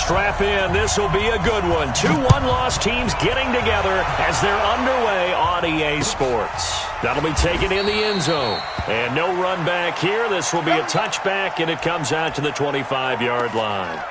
strap in. This will be a good one. 2 one-loss teams getting together as they're underway on EA Sports. That'll be taken in the end zone. And no run back here. This will be a touchback, and it comes out to the 25-yard line.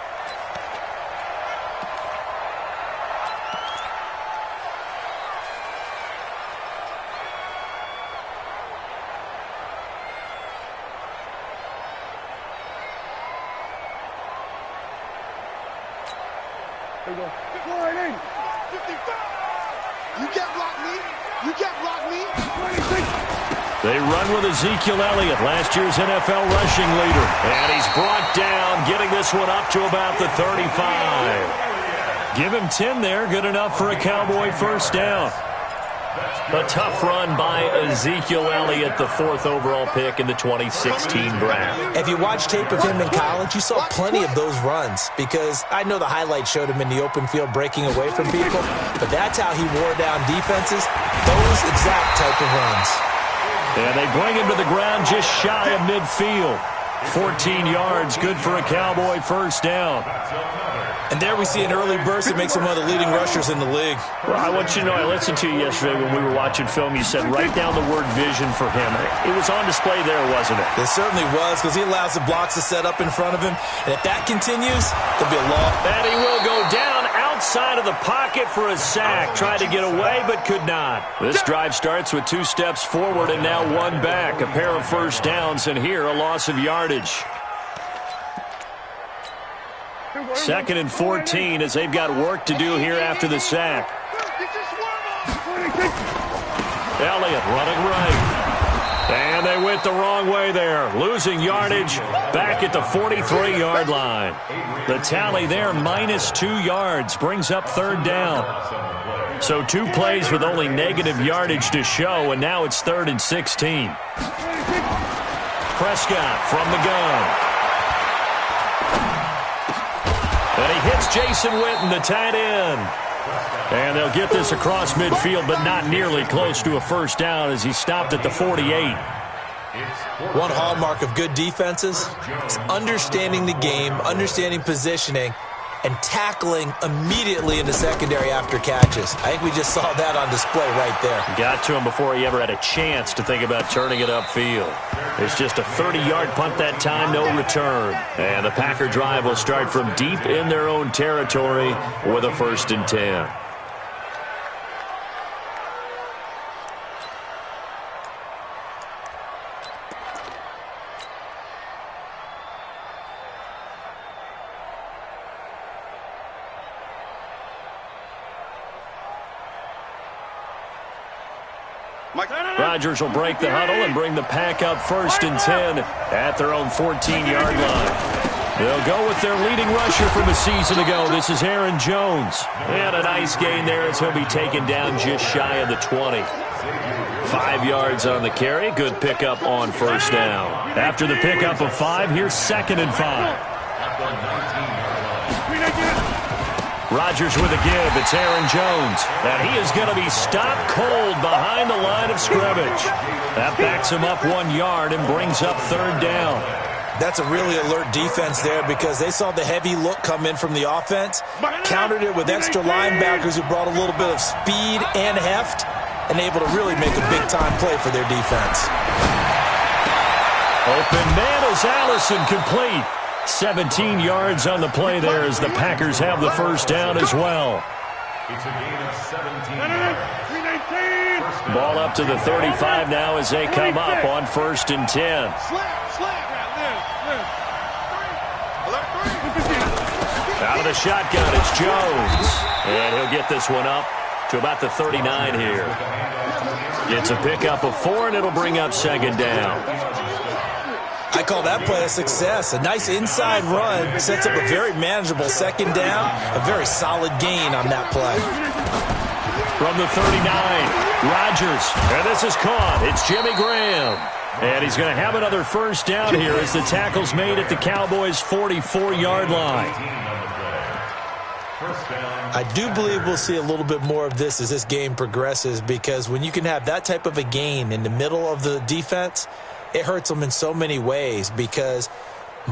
They run with Ezekiel Elliott, last year's NFL rushing leader. And he's brought down, getting this one up to about the 35. Give him 10 there, good enough for a Cowboy first down. A tough run by Ezekiel Elliott, the 4th overall pick in the 2016 draft. If you watch tape of him in college, you saw plenty of those runs, because I know the highlights showed him in the open field breaking away from people, but that's how he wore down defenses, those exact type of runs. And they bring him to the ground just shy of midfield. 14 yards, good for a Cowboy first down. And there we see an early burst that makes him one of the leading rushers in the league. Well, I want you to know, I listened to you yesterday when we were watching film. You said write down the word vision for him. It was on display there, wasn't it? It certainly was, because he allows the blocks to set up in front of him. And if that continues, there'll be a long. And he will go down outside of the pocket for a sack. Tried to get away, but could not. This drive starts with 2 steps forward and now 1 back. A pair of first downs, and here a loss of yardage. 2nd and 14 as they've got work to do here after the sack. Elliott running right. And they went the wrong way there. Losing yardage back at the 43-yard line. The tally there, -2 yards, brings up 3rd down. So 2 plays with only negative yardage to show, and now it's 3rd and 16. Prescott from the gun. And he hits Jason Witten, the tight end. And they'll get this across midfield, but not nearly close to a first down as he stopped at the 48. One hallmark of good defenses is understanding the game, understanding positioning, and tackling immediately in the secondary after catches. I think we just saw that on display right there. Got to him before he ever had a chance to think about turning it upfield. It's just a 30-yard punt that time, no return. And the Packer drive will start from deep in their own territory with a 1st and 10. Rodgers will break the huddle and bring the Pack up 1st and 10 at their own 14-yard line. They'll go with their leading rusher from a season ago. This is Aaron Jones. And a nice gain there as he'll be taken down just shy of the 20. 5 yards on the carry. Good pickup on first down. After the pickup of 5, here's 2nd and 5. Rodgers with a give. It's Aaron Jones. And he is going to be stopped cold behind the line of scrimmage. That backs him up 1 yard and brings up 3rd down. That's a really alert defense there, because they saw the heavy look come in from the offense, countered it with extra linebackers who brought a little bit of speed and heft, and able to really make a big-time play for their defense. Open man is Allison, complete. 17 yards on the play there as the Packers have the first down as well. It's a gain of 17. Ball up to the 35 now as they come up on 1st and 10. Out of the shotgun, it's Jones. And he'll get this one up to about the 39 here. It's a pickup of 4, and it'll bring up 2nd down. I call that play a success. A nice inside run sets up a very manageable 2nd down. A very solid gain on that play. From the 39, Rodgers. And this is caught. It's Jimmy Graham. And he's going to have another first down here as the tackle's made at the Cowboys' 44-yard line. I do believe we'll see a little bit more of this as this game progresses, because when you can have that type of a gain in the middle of the defense, it hurts them in so many ways, because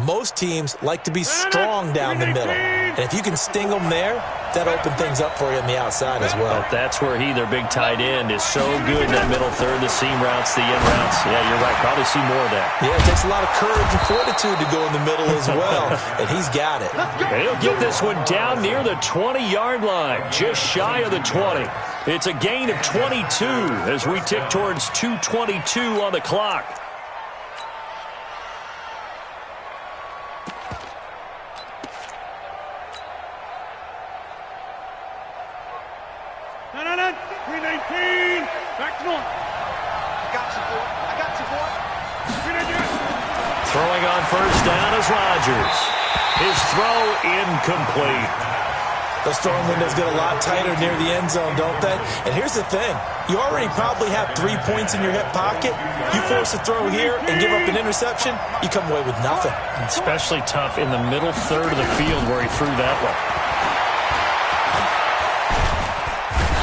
Most teams like to be strong down the middle. And if you can sting them there, that opens things up for you on the outside as well. But that's where their big tight end, is so good in that middle third, the seam routes, the in routes. Yeah, you're right. Probably see more of that. Yeah, it takes a lot of courage and fortitude to go in the middle as well. And he's got it. He'll get this one down near the 20-yard line, just shy of the 20. It's a gain of 22 as we tick towards 2:22 on the clock. Throwing on first down is Rodgers. His throw incomplete. Those throwing windows get a lot tighter near the end zone, don't they? And here's the thing. You already probably have 3 points in your hip pocket. You force a throw here and give up an interception, you come away with nothing. Especially tough in the middle third of the field where he threw that one.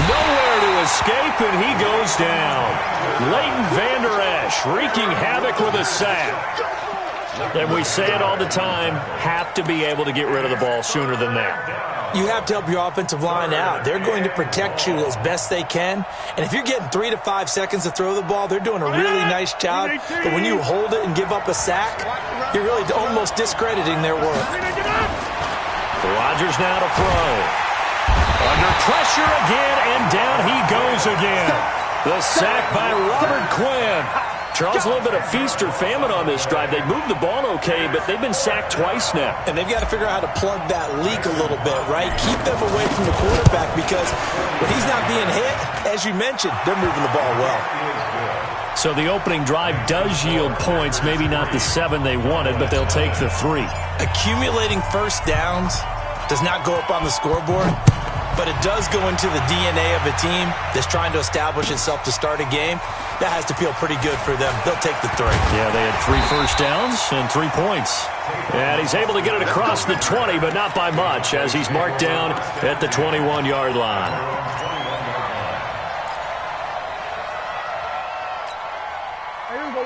Nowhere to escape, and he goes down. Leighton Vander Esch wreaking havoc with a sack. And we say it all the time, have to be able to get rid of the ball sooner than that. You have to help your offensive line out. They're going to protect you as best they can. And if you're getting 3 to 5 seconds to throw the ball, they're doing a really nice job. But when you hold it and give up a sack, you're really almost discrediting their work. Rodgers now to throw. Under pressure again, and down he goes again. The sack by Robert Quinn. Charles, a little bit of feast or famine on this drive. They moved the ball okay, but they've been sacked twice now. And they've got to figure out how to plug that leak a little bit, right? Keep them away from the quarterback because when he's not being hit, as you mentioned, they're moving the ball well. So the opening drive does yield points, maybe not the 7 they wanted, but they'll take the 3. Accumulating first downs does not go up on the scoreboard, but it does go into the DNA of a team that's trying to establish itself to start a game. That has to feel pretty good for them. They'll take the 3. Yeah, they had 3 first downs and 3 points. And he's able to get it across the 20, but not by much, as he's marked down at the 21-yard line.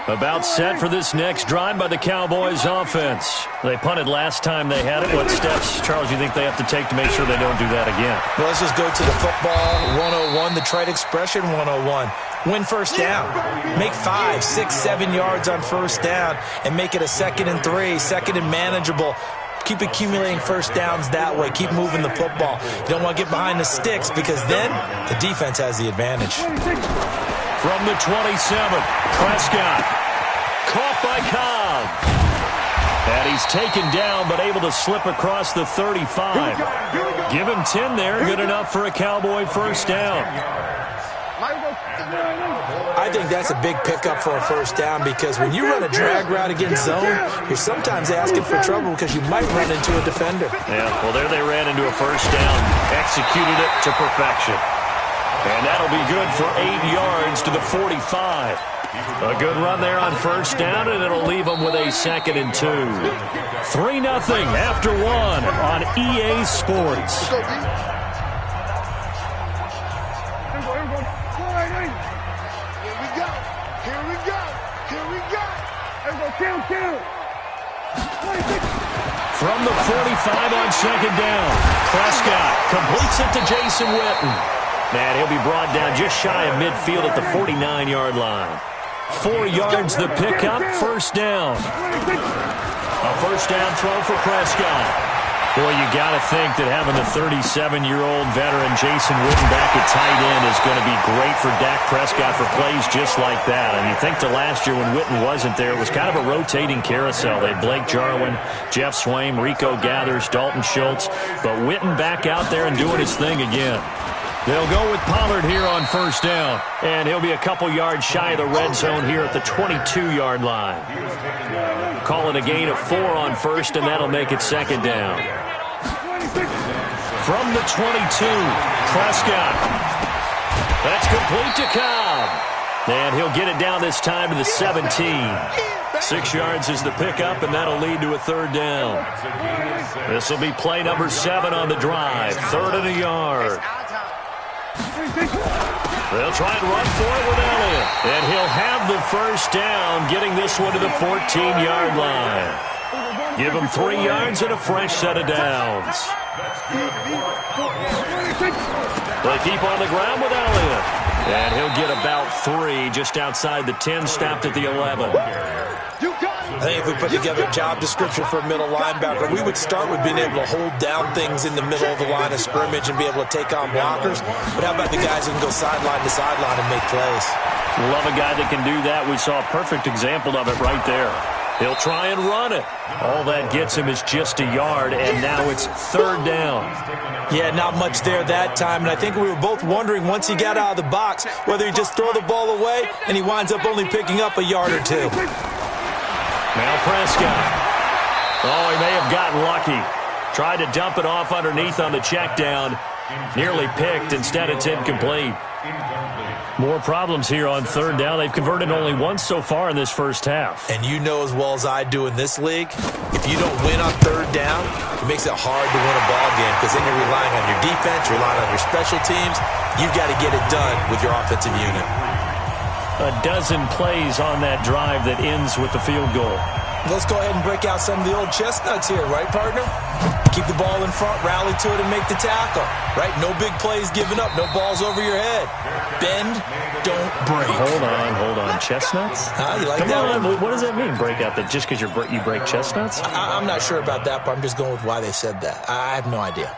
About set for this next drive by the Cowboys offense. They punted last time they had it. What steps, Charles, you think they have to take to make sure they don't do that again? Well, let's just go to the football 101, the trade expression 101. Win first down. Make 5, 6, 7 yards on first down and make it a 2nd and 3, 2nd and manageable. Keep accumulating first downs that way. Keep moving the football. You don't want to get behind the sticks because then the defense has the advantage. From the 27, Prescott. Caught by Cobb. And he's taken down, but able to slip across the 35. Give him 10 there. Good enough for a Cowboy first down. I think that's a big pickup for a first down because when you run a drag route against zone, you're sometimes asking for trouble because you might run into a defender. Yeah, well, there they ran into a first down. Executed it to perfection. And that'll be good for 8 yards to the 45. A good run there on first down, and it'll leave them with a 2nd and 2. 3-0 after 1 on EA Sports. From the 45 on 2nd down, Prescott completes it to Jason Witten. And he'll be brought down just shy of midfield at the 49-yard line. 4 yards the pickup, first down. A first down throw for Prescott. Boy, you got to think that having the 37-year-old veteran Jason Witten back at tight end is going to be great for Dak Prescott for plays just like that. And you think to last year when Witten wasn't there, it was kind of a rotating carousel. They had Blake Jarwin, Jeff Swaim, Rico Gathers, Dalton Schultz. But Witten back out there and doing his thing again. They'll go with Pollard here on first down. And he'll be a couple yards shy of the red zone here at the 22-yard line. Call it a gain of 4 on first, and that'll make it 2nd down. From the 22, Prescott. That's complete to Cobb. And he'll get it down this time to the 17. 6 yards is the pickup, and that'll lead to a 3rd down. This will be play number 7 on the drive. 3rd and a yard. They'll try and run for it with Elliott. And he'll have the first down, getting this one to the 14-yard line. Give him 3 yards and a fresh set of downs. They keep on the ground with Elliott. And he'll get about 3 just outside the 10, stopped at the 11. I think if we put together a job description for a middle linebacker, we would start with being able to hold down things in the middle of the line of scrimmage and be able to take on blockers. But how about the guys who can go sideline to sideline and make plays? Love a guy that can do that. We saw a perfect example of it right there. He'll try and run it. All that gets him is just a yard, and now it's 3rd down. Yeah, not much there that time, and I think we were both wondering once he got out of the box whether he'd just throw the ball away, and he winds up only picking up a yard or 2. Now Prescott. Oh, he may have gotten lucky. Tried to dump it off underneath on the check down. Nearly picked. Instead, it's incomplete. More problems here on 3rd down. They've converted only once so far in this first half. And you know as well as I do in this league, if you don't win on 3rd down, it makes it hard to win a ball game because then you're relying on your defense, you're relying on your special teams. You've got to get it done with your offensive unit. A dozen plays on that drive that ends with the field goal. Let's go ahead and break out some of the old chestnuts here, right, partner? Keep the ball in front, rally to it, and make the tackle, right? No big plays given up, no balls over your head. Bend, don't break. Hold on. Chestnuts? You like Come that on, one? what does that mean, break out? That just because you break chestnuts? I'm not sure about that, but I'm just going with why they said that. I have no idea.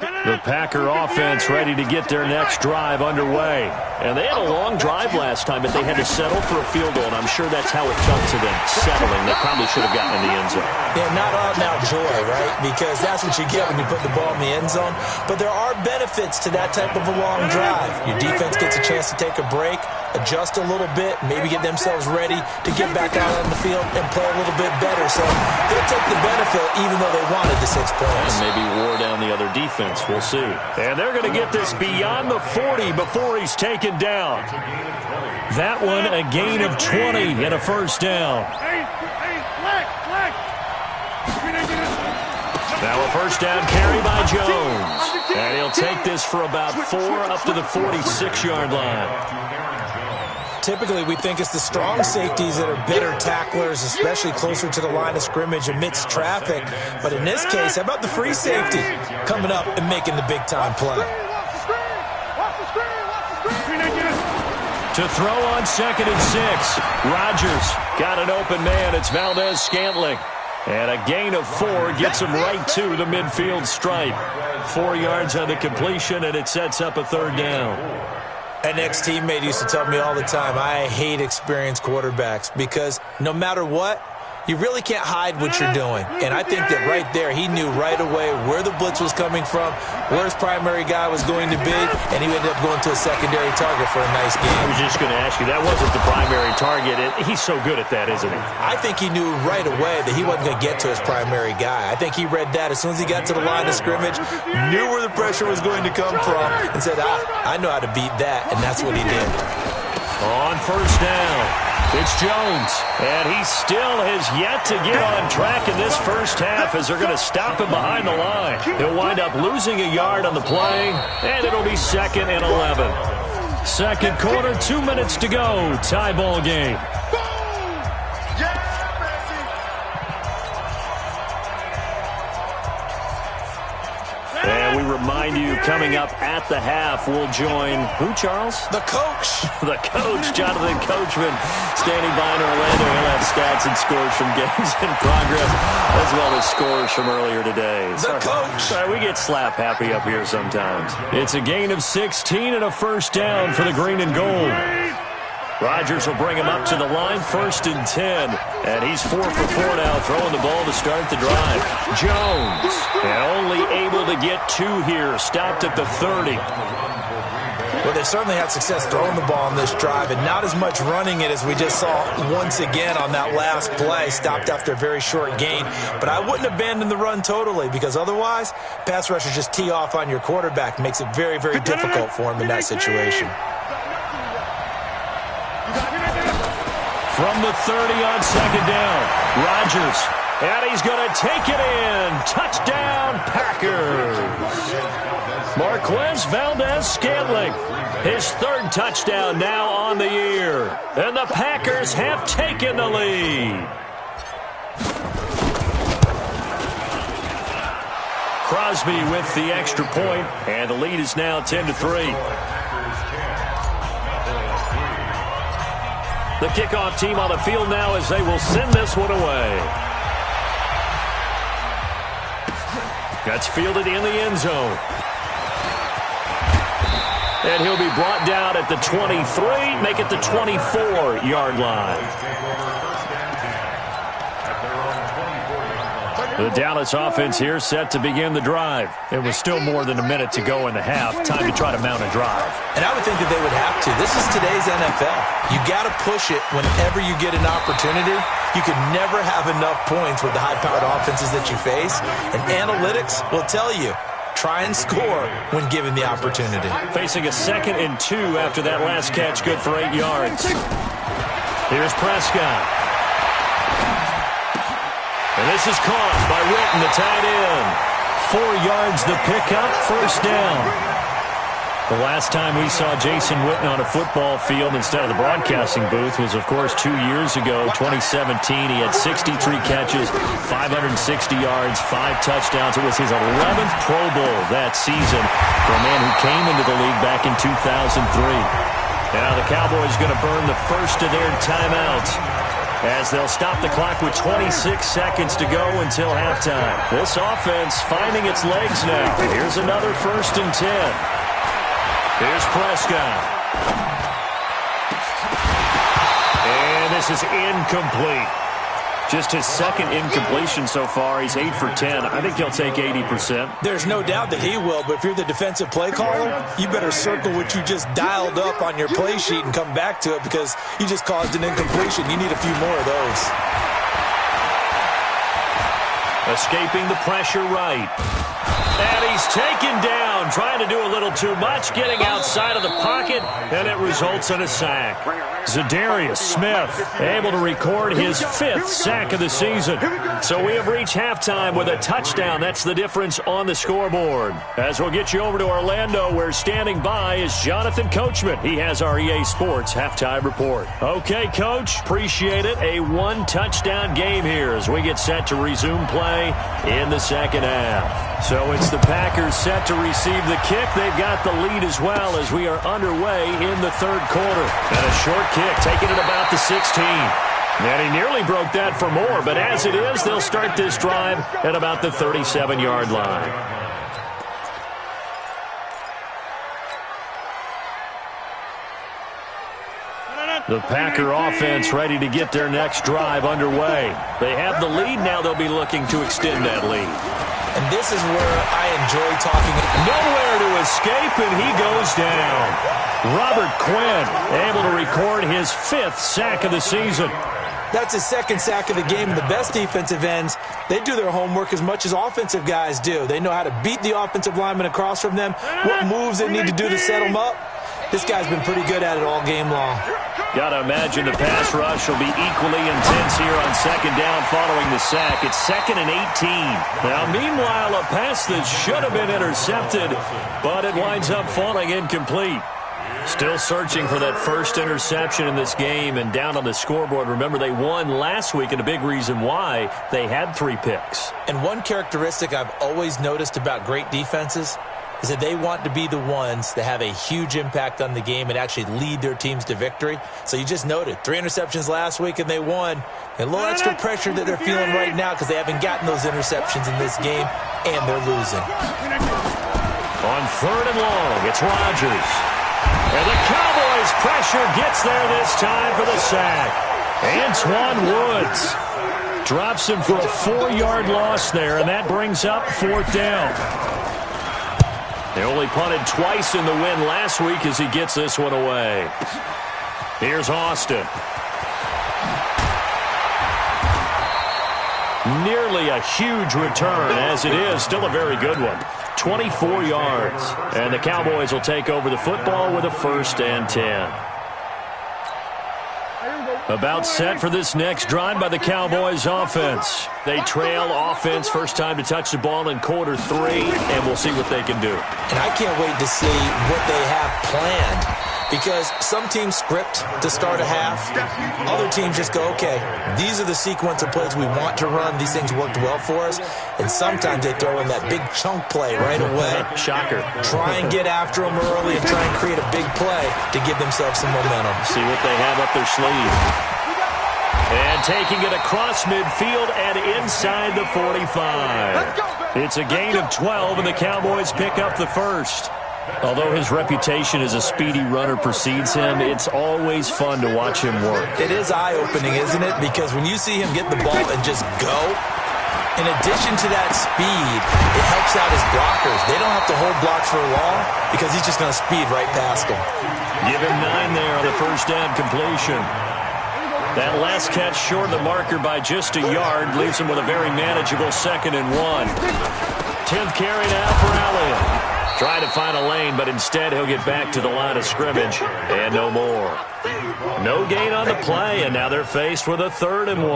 The Packer offense ready to get their next drive underway. And they had a long drive last time, but they had to settle for a field goal, and I'm sure that's how it felt to them, settling. They probably should have gotten in the end zone. Yeah, not all now joy, right? Because that's what you get when you put the ball in the end zone. But there are benefits to that type of a long drive. Your defense gets a chance to take a break, adjust a little bit, maybe get themselves ready to get back out on the field and play a little bit better. So they'll take the benefit even though they wanted the 6 points. And maybe wore down the other defense. We'll see. And they're going to get this beyond the 40 before he's taken down. That one a gain of 20 and a first down. Now a first down carry by Jones. And he'll take this for about 4 up to the 46-yard line. Typically, we think it's the strong safeties that are better tacklers, especially closer to the line of scrimmage amidst traffic. But in this case, how about the free safety coming up and making the big-time play? To throw on 2nd and 6. Rodgers got an open man. It's Valdez-Scantling. And a gain of 4 gets him right to the midfield stripe. 4 yards on the completion, and it sets up a 3rd down. An ex-teammate used to tell me all the time, I hate experienced quarterbacks because no matter what, you really can't hide what you're doing. And I think that right there, he knew right away where the blitz was coming from, where his primary guy was going to be, and he ended up going to a secondary target for a nice game. I was just going to ask you, that wasn't the primary target. He's so good at that, isn't he? I think he knew right away that he wasn't going to get to his primary guy. I think he read that as soon as he got to the line of scrimmage, knew where the pressure was going to come from, and said, I know how to beat that, and that's what he did. On first down, it's Jones, and he still has yet to get on track in this first half as they're going to stop him behind the line. He'll wind up losing a yard on the play, and it'll be 2nd and 11. Second quarter, 2 minutes to go. Tie ball game. And we remind you, coming up at the half, we'll join who, Charles? The coach. The coach, Jonathan Coachman, standing by in Orlando. He'll have stats and scores from games in progress, as well as scores from earlier today. The coach. Sorry, we get slap happy up here sometimes. It's a gain of 16 and a first down for the green and gold. Rodgers will bring him up to the line, 1st and 10. And he's 4 for 4 now, throwing the ball to start the drive. Jones, and only able to get 2 here, stopped at the 30. Well, they certainly had success throwing the ball on this drive, and not as much running it as we just saw once again on that last play, stopped after a very short gain. But I wouldn't abandon the run totally, because otherwise, pass rushers just tee off on your quarterback. Makes it very, very difficult for him in that situation. From the 30 on 2nd down, Rodgers And he's going to take it in. Touchdown, Packers. Marquez Valdez-Scantling, his third touchdown now on the year. And the Packers have taken the lead. Crosby with the extra point, and the lead is now 10-3. The kickoff team on the field now as they will send this one away. That's fielded in the end zone. And he'll be brought down at the 23, make it the 24-yard line. The Dallas offense here set to begin the drive. It was still more than a minute to go in the half. Time to try to mount a drive. And I would think that they would have to. This is today's NFL. You got to push it whenever you get an opportunity. You can never have enough points with the high-powered offenses that you face. And analytics will tell you, try and score when given the opportunity. Facing a 2nd and 2 after that last catch, good for 8 yards. Here's Prescott. And this is caught by Witten, the tight end. 4 yards the pickup, first down. The last time we saw Jason Witten on a football field instead of the broadcasting booth was, of course, 2 years ago, 2017. He had 63 catches, 560 yards, 5 touchdowns. It was his 11th Pro Bowl that season for a man who came into the league back in 2003. Now the Cowboys going to burn the first of their timeouts, as they'll stop the clock with 26 seconds to go until halftime. This offense finding its legs now. Here's another 1st and 10. Here's Prescott. And this is incomplete. Just his 2nd incompletion so far. He's 8 for 10. I think he'll take 80%. There's no doubt that he will, but if you're the defensive play caller, you better circle what you just dialed up on your play sheet and come back to it, because you just caused an incompletion. You need a few more of those. Escaping the pressure right. And he's taken down, trying to do a little too much, getting outside of the pocket, and it results in a sack. Zadarius Smith able to record his 5th sack of the season. So we have reached halftime with a touchdown. That's the difference on the scoreboard. As we'll get you over to Orlando, where standing by is Jonathan Coachman. He has our EA Sports halftime report. Okay, Coach, appreciate it. A 1-touchdown game here as we get set to resume play in the second half. So it's the Packers set to receive the kick. They've got the lead as well as we are underway in the 3rd quarter. And a short kick taken at about the 16. And he nearly broke that for more, but as it is, they'll start this drive at about the 37-yard line. The Packer offense ready to get their next drive underway. They have the lead. Now they'll be looking to extend that lead. And this is where I enjoy talking. Nowhere to escape, and he goes down. Robert Quinn able to record his 5th sack of the season. That's his 2nd sack of the game. And the best defensive ends, they do their homework as much as offensive guys do. They know how to beat the offensive lineman across from them, what moves they need to do to set them up. This guy's been pretty good at it all game long. Got to imagine the pass rush will be equally intense here on 2nd down following the sack. It's 2nd and 18. Now, meanwhile, a pass that should have been intercepted, but it winds up falling incomplete. Still searching for that first interception in this game, and down on the scoreboard. Remember, they won last week, and a big reason why they had 3 picks. And one characteristic I've always noticed about great defenses is that they want to be the ones that have a huge impact on the game and actually lead their teams to victory. So you just noted 3 interceptions last week and they won. And a little extra pressure that they're feeling right now because they haven't gotten those interceptions in this game and they're losing. On 3rd and long, it's Rodgers. And the Cowboys pressure gets there this time for the sack. Antoine Woods drops him for a 4-yard loss there, and that brings up 4th down. They only punted twice in the win last week as he gets this one away. Here's Austin. Nearly a huge return, as it is still a very good one. 24 yards. And the Cowboys will take over the football with a 1st and 10. About set for this next drive by the Cowboys offense. They trail offense, first time to touch the ball in quarter 3, and we'll see what they can do. And I can't wait to see what they have planned, because some teams script to start a half. Other teams just go, okay, these are the sequence of plays we want to run. These things worked well for us. And sometimes they throw in that big chunk play right away. Shocker. Try and get after them early and try and create a big play to give themselves some momentum. See what they have up their sleeve. And taking it across midfield and inside the 45. It's a gain of 12, and the Cowboys pick up the first. Although his reputation as a speedy runner precedes him, it's always fun to watch him work. It is eye-opening, isn't it? Because when you see him get the ball and just go, in addition to that speed, it helps out his blockers. They don't have to hold blocks for long because he's just going to speed right past them. Give him 9 there on the first down completion. That last catch short of the marker by just a yard leaves him with a very manageable 2nd and 1. 10th carry now for Elliott. Try to find a lane, but instead he'll get back to the line of scrimmage and no more. No gain on the play, and now they're faced with a 3rd and 1.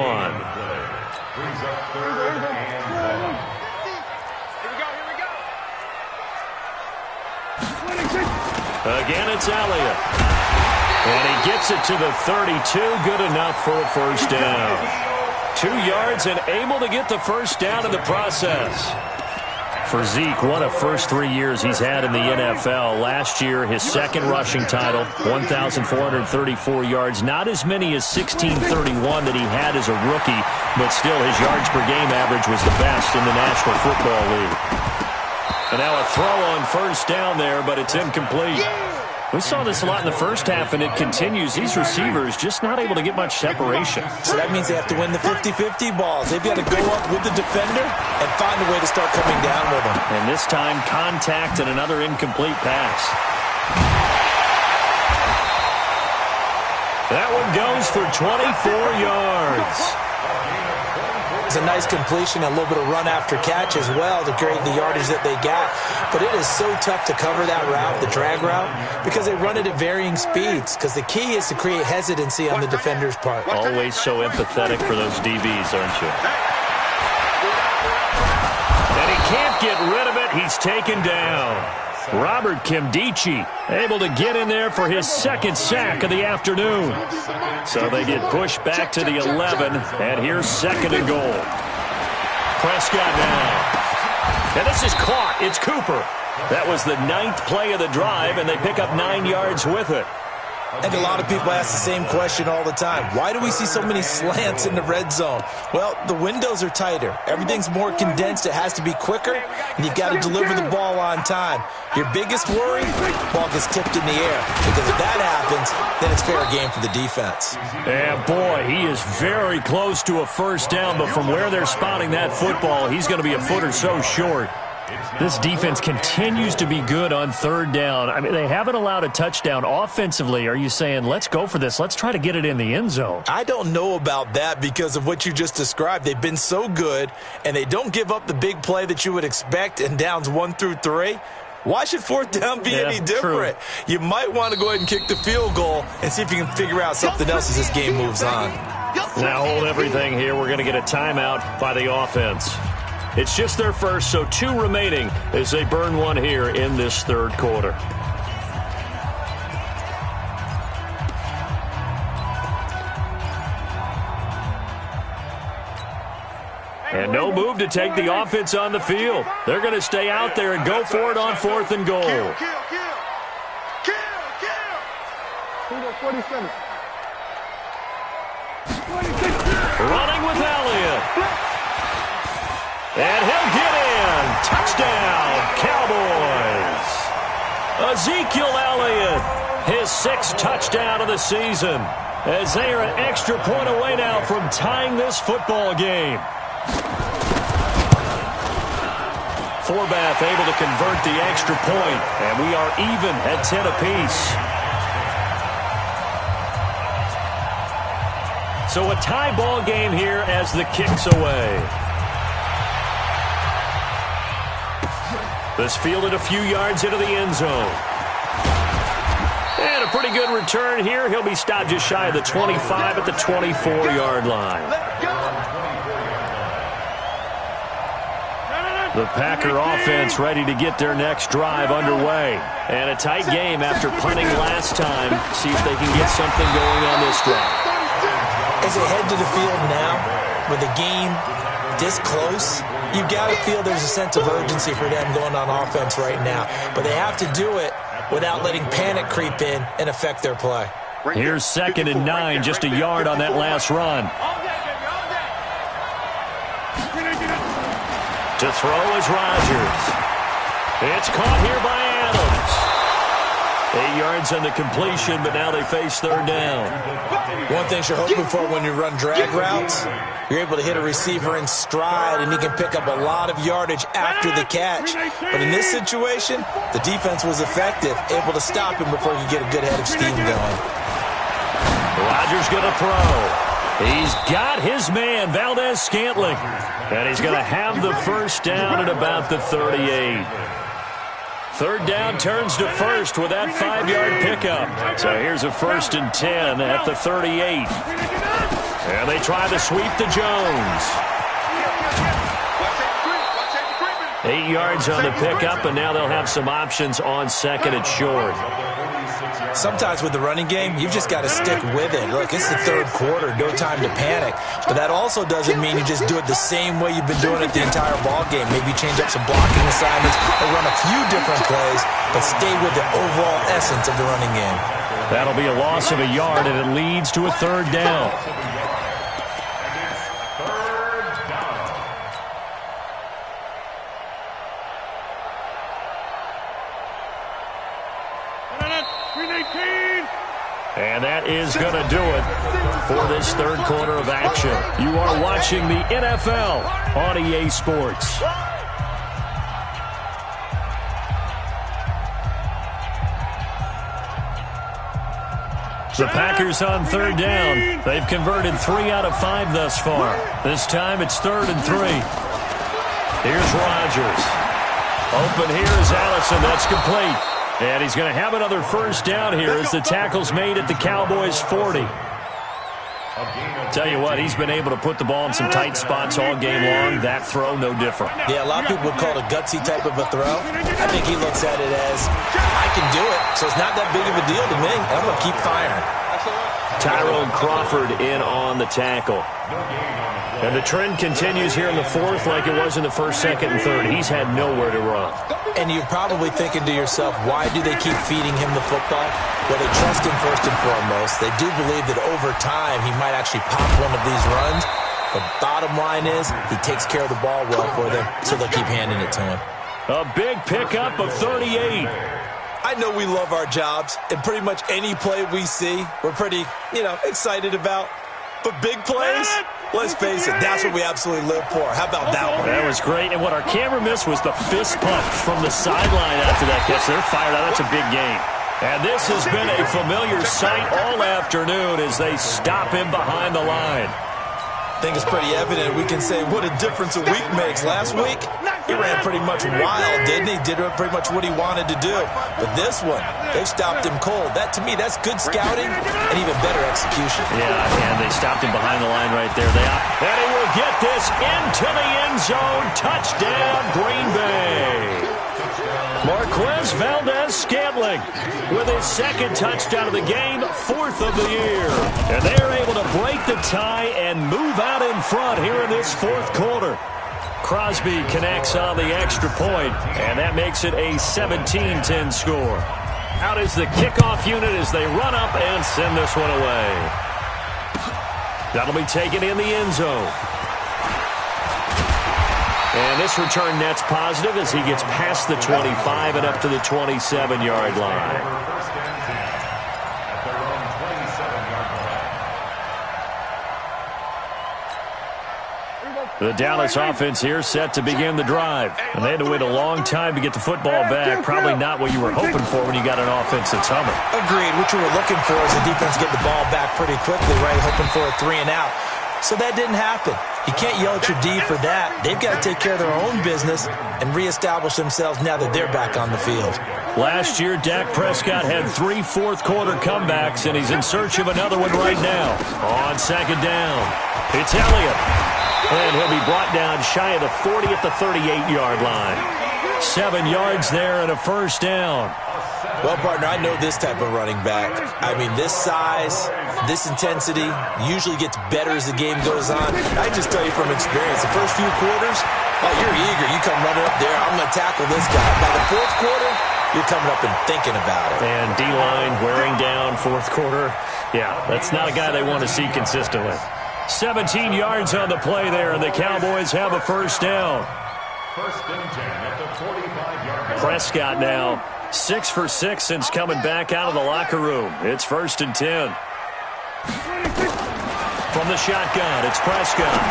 Again, it's Elliott. And he gets it to the 32, good enough for a first down. 2 yards and able to get the first down in the process. For Zeke, what a first 3 years he's had in the NFL. Last year, his 2nd rushing title, 1,434 yards. Not as many as 1,631 that he had as a rookie, but still his yards per game average was the best in the National Football League. And now a throw on first down there, but it's incomplete. We saw this a lot in the first half, and it continues. These receivers just not able to get much separation. So that means they have to win the 50-50 balls. They've got to go up with the defender and find a way to start coming down with them. And this time, contact and another incomplete pass. That one goes for 24 yards. It's a nice completion, a little bit of run after catch as well to create the yardage that they got. But it is so tough to cover that route, the drag route, because they run it at varying speeds. Because the key is to create hesitancy on the defender's part. Always so empathetic for those DBs, aren't you? And he can't get rid of it. He's taken down. Robert Kimdichie able to get in there for his 2nd sack of the afternoon. So they get pushed back to the 11, and here's 2nd and goal. Prescott now. And this is caught. It's Cooper. That was the 9th play of the drive, and they pick up 9 yards with it. And a lot of people ask the same question all the time. Why do we see so many slants in the red zone? Well, the windows are tighter. Everything's more condensed. It has to be quicker, and you've got to deliver the ball on time. Your biggest worry, ball gets tipped in the air. Because if that happens, then it's fair game for the defense. And boy, he is very close to a first down, but from where they're spotting that football, he's going to be a foot or so short. This defense continues to be good on 3rd down. I mean, they haven't allowed a touchdown. Offensively, are you saying, let's go for this, let's try to get it in the end zone? I don't know about that because of what you just described. They've been so good, and they don't give up the big play that you would expect in downs 1 through 3. Why should 4th down be any different? True. You might want to go ahead and kick the field goal and see if you can figure out something else as this game moves on. Now hold everything here. We're going to get a timeout by the offense. It's just their first, so 2 remaining as they burn one here in this 3rd quarter. And no move to take the offense on the field. They're going to stay out there and go for it on 4th and goal. Kill. 47. Running with Elliott. And he'll get in. Touchdown, Cowboys. Ezekiel Elliott, his 6th touchdown of the season, as they are an extra point away now from tying this football game. Forbath able to convert the extra point, and we are even at 10 apiece. So a tie ball game here as the kick's away. This fielded a few yards into the end zone. And a pretty good return here. He'll be stopped just shy of the 25 at the 24-yard line. The Packer offense ready to get their next drive underway. And a tight game after punting last time. See if they can get something going on this drive. As they head to the field now, with the game this close, you've got to feel there's a sense of urgency for them going on offense right now. But they have to do it without letting panic creep in and affect their play. Here's 2nd and 9, just a yard on that last run. To throw is Rodgers. It's caught here by Adams. 8 yards on the completion, but now they face 3rd down. One thing you're hoping for when you run drag routes, you're able to hit a receiver in stride, and he can pick up a lot of yardage after the catch. But in this situation, the defense was effective, able to stop him before he could get a good head of steam going. Rodgers going to throw. He's got his man, Valdez-Scantling. And he's going to have the first down at about the 38. 3rd down turns to first with that 5-yard pickup. So here's a 1st and 10 at the 38. And they try to sweep to Jones. 8 yards on the pickup, and now they'll have some options on 2nd and short. Sometimes with the running game, you've just got to stick with it. Look, it's the 3rd quarter, no time to panic. But that also doesn't mean you just do it the same way you've been doing it the entire ball game. Maybe change up some blocking assignments or run a few different plays, but stay with the overall essence of the running game. That'll be a loss of a yard, and it leads to a 3rd down. And that is going to do it for this 3rd quarter of action. You are watching the NFL on EA Sports. The Packers on 3rd down. They've converted 3 out of 5 thus far. This time it's 3rd and 3. Here's Rodgers. Open here is Allison. That's complete. And he's going to have another first down here as the tackle's made at the Cowboys' 40. Tell you what, he's been able to put the ball in some tight spots all game long. That throw, no different. Yeah, a lot of people would call it a gutsy type of a throw. I think he looks at it as, I can do it, so it's not that big of a deal to me. I'm going to keep firing. Tyrone Crawford in on the tackle. And the trend continues here in the 4th like it was in the 1st, 2nd, and 3rd. He's had nowhere to run. And you're probably thinking to yourself, why do they keep feeding him the football? Well, they trust him first and foremost. They do believe that over time he might actually pop one of these runs. The bottom line is he takes care of the ball well for them, so they'll keep handing it to him. A big pickup of 38. I know we love our jobs, and pretty much any play we see, we're pretty, excited about. But big plays, let's face it, that's what we absolutely live for. How about that one? That was great. And what our camera missed was the fist pump from the sideline after that catch. They're fired out. That's a big game. And this has been a familiar sight all afternoon as they stop him behind the line. I think it's pretty evident. We can say what a difference a week makes. Last week, he ran pretty much wild, didn't he? Did pretty much what he wanted to do. But this one, they stopped him cold. That, to me, that's good scouting and even better execution. Yeah, and they stopped him behind the line right there. And he will get this into the end zone. Touchdown, Green Bay. Marquez Valdez-Scantling with his 2nd touchdown of the game, 4th of the year. And they're able to break the tie and move out in front here in this 4th quarter. Crosby connects on the extra point, and that makes it a 17-10 score. Out is the kickoff unit as they run up and send this one away. That'll be taken in the end zone. And this return net's positive as he gets past the 25 and up to the 27-yard line. The Dallas offense here set to begin the drive. And they had to wait a long time to get the football back. Probably not what you were hoping for when you got an offense that's humming. Agreed. What you were looking for is the defense get the ball back pretty quickly, right? Hoping for a 3 and out. So that didn't happen. You can't yell at your D for that. They've got to take care of their own business and reestablish themselves now that they're back on the field. Last year, Dak Prescott had 3 fourth-quarter comebacks, and he's in search of another one right now. On second down, it's Elliott. And he'll be brought down shy of the 40 at the 38-yard line. 7 yards there and a first down. Well, partner, I know this type of running back. I mean, this size, this intensity usually gets better as the game goes on. I just tell you from experience, the first few quarters, oh, you're eager. You come running up there, I'm going to tackle this guy. By the fourth quarter, you're coming up and thinking about it. And D-line wearing down fourth quarter. Yeah, that's not a guy they want to see consistently. 17 yards on the play there, and the Cowboys have a first down. First and 10 at the 45-yard line. Prescott now 6 for 6 since coming back out of the locker room. It's first and 10. From the shotgun, it's Prescott.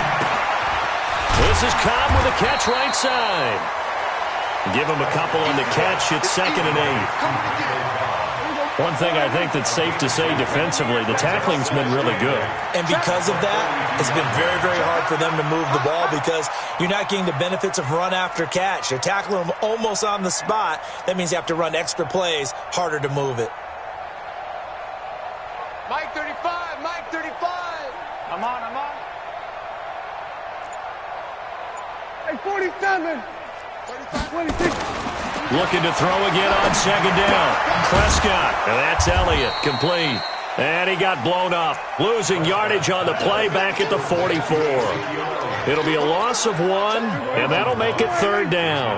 This is Cobb with a catch right side. Give him a couple on the catch. It's 2nd and 8. One thing I think that's safe to say defensively, the tackling's been really good. And because of that, it's been very, very hard for them to move the ball because you're not getting the benefits of run after catch. You're tackling them almost on the spot. That means you have to run extra plays, harder to move it. Mike 35, Mike 35. I'm on. Hey, 47. 26. Looking to throw again on second down. Prescott, and that's Elliott, complete. And he got blown up, losing yardage on the play back at the 44. It'll be a loss of 1, and that'll make it 3rd down.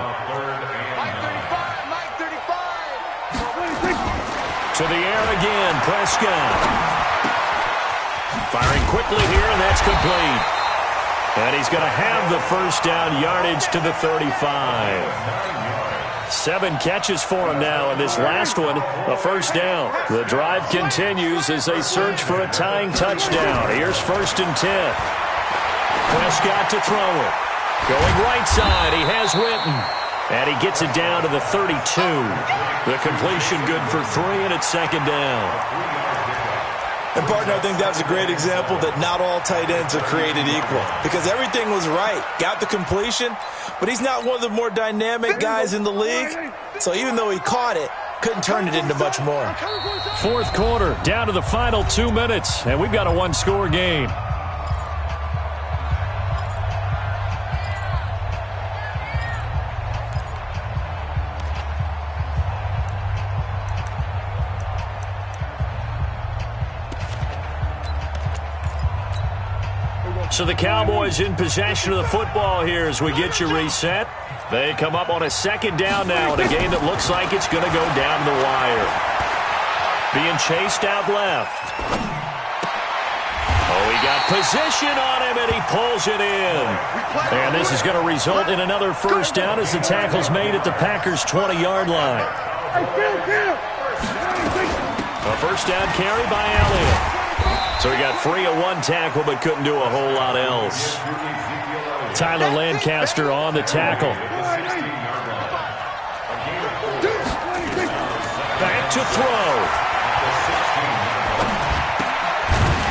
Mike 35. To the air again, Prescott. Firing quickly here, and that's complete. And he's going to have the first down yardage to the 35. 7 catches for him now, and this last one, a first down. The drive continues as they search for a tying touchdown. Here's first and 10. Prescott to throw it. Going right side, he has Witten. And he gets it down to the 32. The completion good for 3, and it's 2nd down. And, partner, I think that was a great example that not all tight ends are created equal because everything was right. Got the completion, but he's not one of the more dynamic guys in the league. So even though he caught it, couldn't turn it into much more. Fourth quarter, down to the final 2 minutes, and we've got a 1-score game. So the Cowboys in possession of the football here as we get you reset. They come up on a 2nd down now in a game that looks like it's going to go down the wire. Being chased out left. Oh, he got position on him, and he pulls it in. And this is going to result in another first down as the tackle's made at the Packers' 20-yard line. A first down carry by Elliott. So he got free of 1 tackle but couldn't do a whole lot else. Tyler Lancaster on the tackle. Back to throw.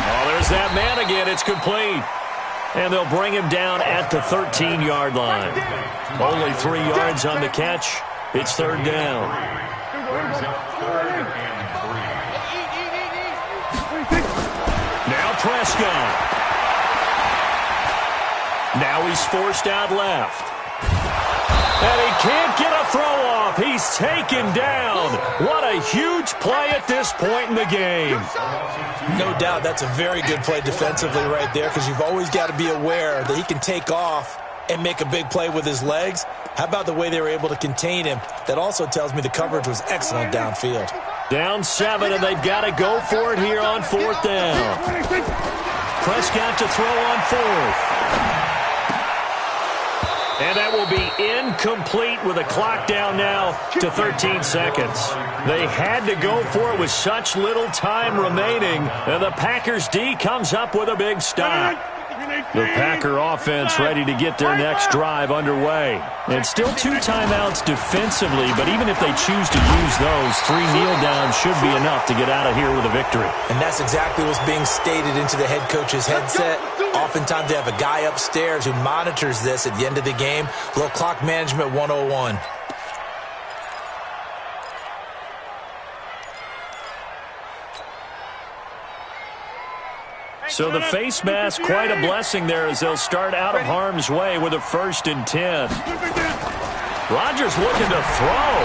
Oh, there's that man again. It's complete. And they'll bring him down at the 13-yard line. Only 3 yards on the catch. It's 3rd down. Now Prescott. Now he's forced out left. And he can't get a throw off. He's taken down. What a huge play at this point in the game. No doubt that's a very good play defensively right there because you've always got to be aware that he can take off and make a big play with his legs. How about the way they were able to contain him? That also tells me the coverage was excellent downfield. Down 7, and they've got to go for it here on 4th down. Prescott to throw on 4th. And that will be incomplete with a clock down now to 13 seconds. They had to go for it with such little time remaining, and the Packers D comes up with a big stop. The Packer offense ready to get their next drive underway. And still 2 timeouts defensively, but even if they choose to use those, 3 kneel downs should be enough to get out of here with a victory. And that's exactly what's being stated into the head coach's headset. Oftentimes they have a guy upstairs who monitors this at the end of the game. A little clock management 101. So the face mask, quite a blessing there as they'll start out of harm's way with a 1st and 10. Rodgers looking to throw.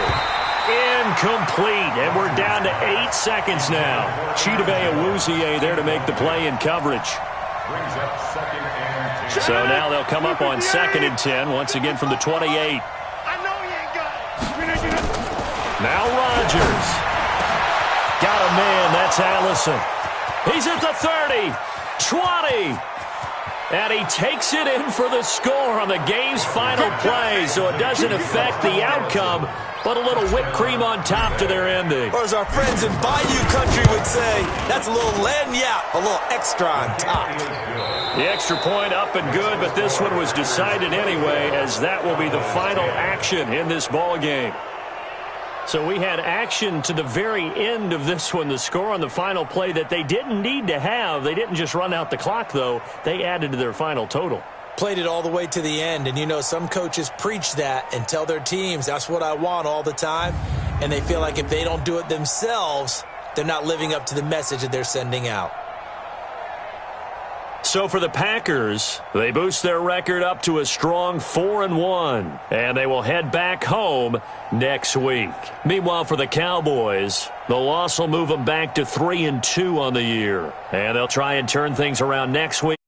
Incomplete, and we're down to 8 seconds now. Chidobe Awuzie there to make the play in coverage. So now they'll come up on 2nd and 10, once again from the 28. Now Rodgers. Got a man, that's Allison. He's at the 30. 20. And he takes it in for the score on the game's final play, so it doesn't affect the outcome, but a little whipped cream on top to their ending. Or as our friends in Bayou Country would say, that's a little lagniappe, a little extra on top. The extra point up and good, but this one was decided anyway, as that will be the final action in this ball game. So we had action to the very end of this one. The score on the final play that they didn't need to have. They didn't just run out the clock, though. They added to their final total. Played it all the way to the end. And, you know, some coaches preach that and tell their teams, that's what I want all the time. And they feel like if they don't do it themselves, they're not living up to the message that they're sending out. So for the Packers, they boost their record up to a strong 4-1, and they will head back home next week. Meanwhile, for the Cowboys, the loss will move them back to 3-2 on the year, and they'll try and turn things around next week.